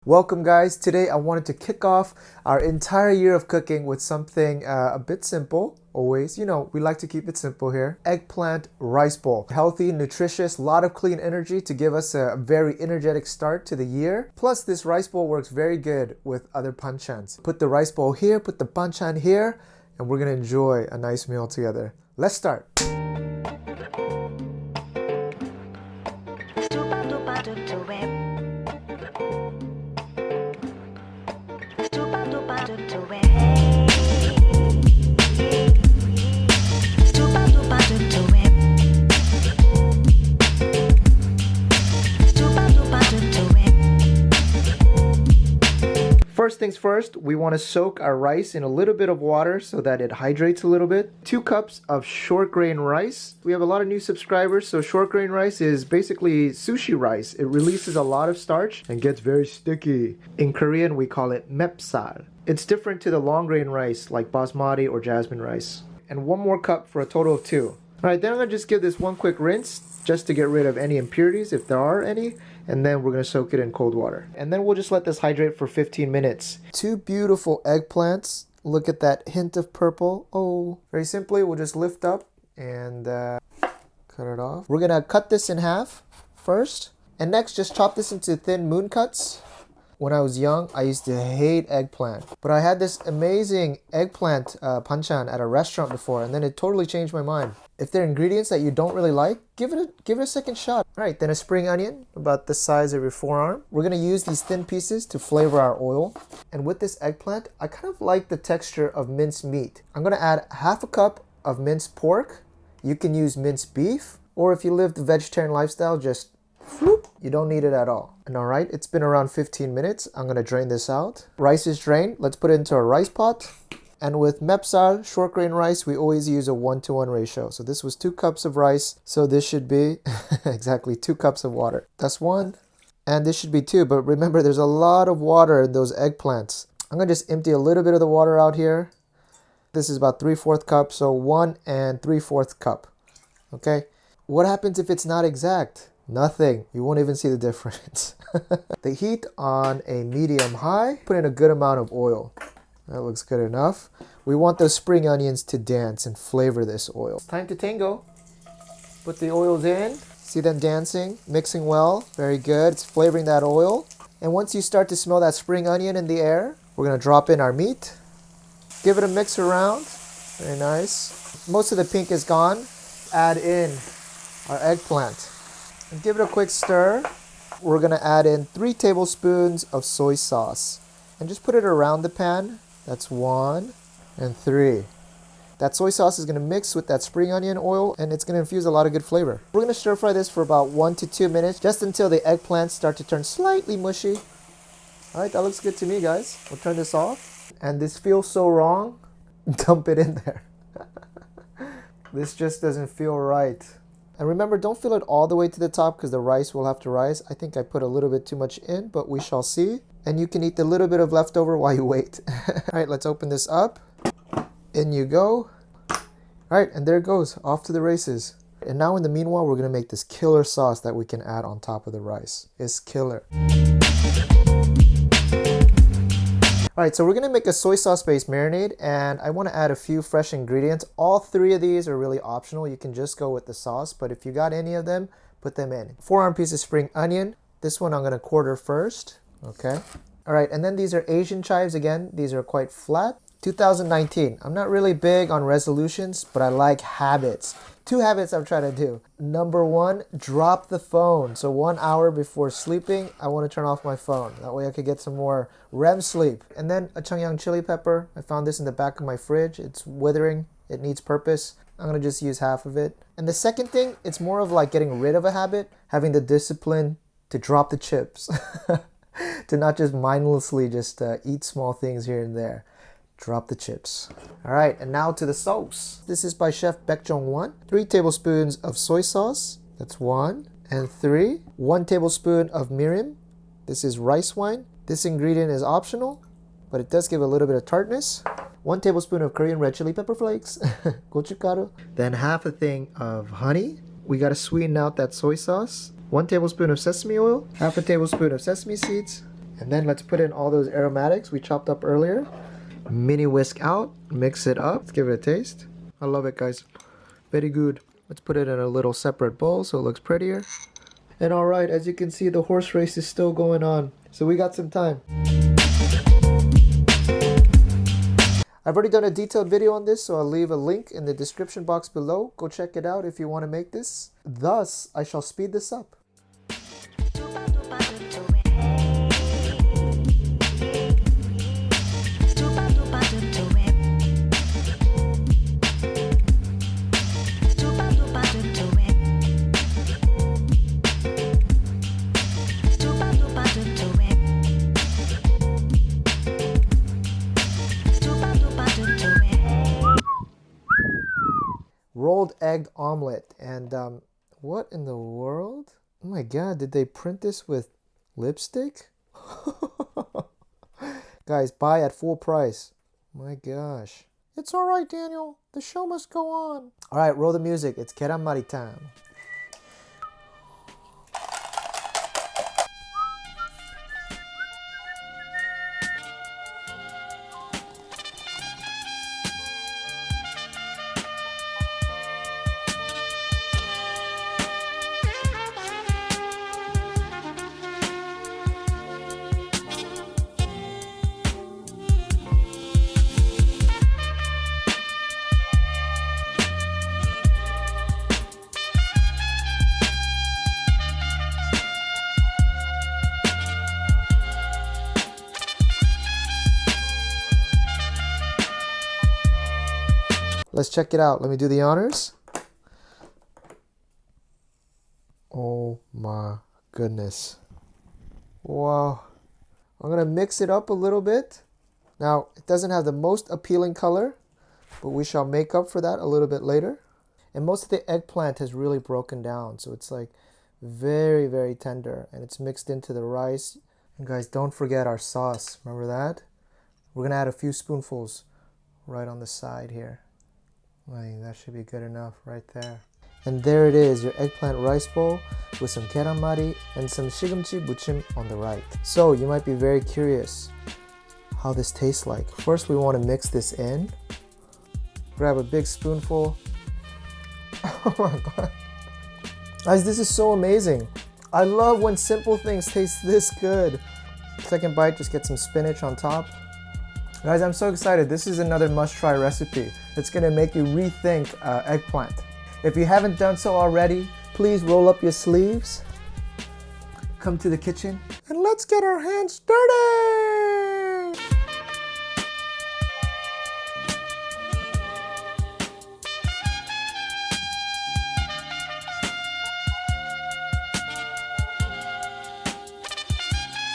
Welcome guys. Today I wanted to kick off our entire year of cooking with something a bit simple. Always, we like to keep it simple here. Eggplant rice bowl. Healthy, nutritious, a lot of clean energy to give us a very energetic start to the year. Plus this rice bowl works very good with other banchans. Put the rice bowl here, put the banchan here, and we're gonna enjoy a nice meal together. Let's start. First things first, we want to soak our rice in a little bit of water so that it hydrates a little bit. 2 cups of short grain rice. We have a lot of new subscribers, so short grain rice is basically sushi rice. It releases a lot of starch and gets very sticky. In Korean, we call it mepsal. It's different to the long grain rice like basmati or jasmine rice. And 1 more cup for a total of 2. Alright, then I'm going to just give this 1 quick rinse just to get rid of any impurities if there are any. And then we're going to soak it in cold water. And then we'll just let this hydrate for 15 minutes. 2 beautiful eggplants. Look at that hint of purple. Oh, very simply, we'll just lift up and cut it off. We're going to cut this in half first. And next, just chop this into thin moon cuts. When I was young, I used to hate eggplant. But I had this amazing eggplant banchan at a restaurant before, and then it totally changed my mind. If there are ingredients that you don't really like, give it a second shot. All right, then a spring onion, about the size of your forearm. We're gonna use these thin pieces to flavor our oil. And with this eggplant, I kind of like the texture of minced meat. I'm gonna add half a cup of minced pork. You can use minced beef, or if you live the vegetarian lifestyle, just floop, you don't need it at all. And all right, it's been around 15 minutes. I'm gonna drain this out. Rice is drained. Let's put it into a rice pot. And with mepsal, short grain rice, we always use a 1-to-1 ratio. So this was 2 cups of rice. So this should be exactly 2 cups of water. That's 1. And this should be 2. But remember, there's a lot of water in those eggplants. I'm gonna just empty a little bit of the water out here. This is about 3/4 cup. So 1 3/4 cup. Okay. What happens if it's not exact? Nothing. You won't even see the difference. The heat on a medium high. Put in a good amount of oil. That looks good enough. We want those spring onions to dance and flavor this oil. It's time to tango. Put the oils in. See them dancing, mixing well. Very good. It's flavoring that oil. And once you start to smell that spring onion in the air, we're going to drop in our meat. Give it a mix around. Very nice. Most of the pink is gone. Add in our eggplant. And give it a quick stir. We're going to add in 3 tablespoons of soy sauce. And just put it around the pan. That's 1 and 3. That soy sauce is going to mix with that spring onion oil and it's going to infuse a lot of good flavor. We're going to stir fry this for about 1 to 2 minutes just until the eggplants start to turn slightly mushy. Alright, that looks good to me, guys. We'll turn this off. And this feels so wrong. Dump it in there. This just doesn't feel right. And remember, don't fill it all the way to the top because the rice will have to rise. I think I put a little bit too much in, but we shall see. And you can eat the little bit of leftover while you wait. All right, let's open this up. In you go. All right, and there it goes, off to the races. And now in the meanwhile, we're gonna make this killer sauce that we can add on top of the rice. It's killer. All right, so we're gonna make a soy sauce based marinade and I wanna add a few fresh ingredients. All 3 of these are really optional. You can just go with the sauce, but if you got any of them, put them in. 4-arm piece of spring onion. This one I'm gonna quarter first. Okay. All right, and then these are Asian chives. Again, these are quite flat. 2019. I'm not really big on resolutions, but I like habits. 2 habits I'm trying to do. Number 1, drop the phone. So 1 hour before sleeping, I want to turn off my phone. That way I could get some more REM sleep. And then a Changyang chili pepper. I found this in the back of my fridge. It's withering. It needs purpose. I'm going to just use half of it. And the second thing, it's more of like getting rid of a habit, having the discipline to drop the chips. To not just mindlessly just eat small things here and there. Drop the chips. All right, and now to the sauce. This is by Chef Baek Jong Won. 3 tablespoons of soy sauce. That's 1 and 3. 1 tablespoon of mirin. This is rice wine. This ingredient is optional, but it does give a little bit of tartness. 1 tablespoon of Korean red chili pepper flakes. Gochugaru. Then half a thing of honey. We gotta sweeten out that soy sauce. 1 tablespoon of sesame oil. Half a tablespoon of sesame seeds. And then let's put in all those aromatics we chopped up earlier. Mini whisk out, mix it up. Let's give it a taste. I love it, guys. Very good. Let's put it in a little separate bowl so it looks prettier. And all right, as you can see, the horse race is still going on. So we got some time. I've already done a detailed video on this, so I'll leave a link in the description box below. Go check it out if you want to make this. Thus, I shall speed this up. Rolled egg omelette. And what in the world? Oh my god, did they print this with lipstick? Guys, buy at full price. My gosh. It's alright, Daniel. The show must go on. Alright, roll the music. It's keramari time. Let's check it out. Let me do the honors. Oh my goodness. Wow. I'm going to mix it up a little bit. Now, it doesn't have the most appealing color, but we shall make up for that a little bit later. And most of the eggplant has really broken down, so it's like very, very tender, and it's mixed into the rice. And guys, don't forget our sauce. Remember that? We're going to add a few spoonfuls right on the side here. That should be good enough right there. And there it is, your eggplant rice bowl with some keramari and some shigumchi buchim on the right. So you might be very curious how this tastes like. First we want to mix this in. Grab a big spoonful. Oh my god. Guys, this is so amazing. I love when simple things taste this good. Second bite, just get some spinach on top. Guys, I'm so excited. This is another must-try recipe. It's gonna make you rethink eggplant. If you haven't done so already, please roll up your sleeves, come to the kitchen, and let's get our hands dirty!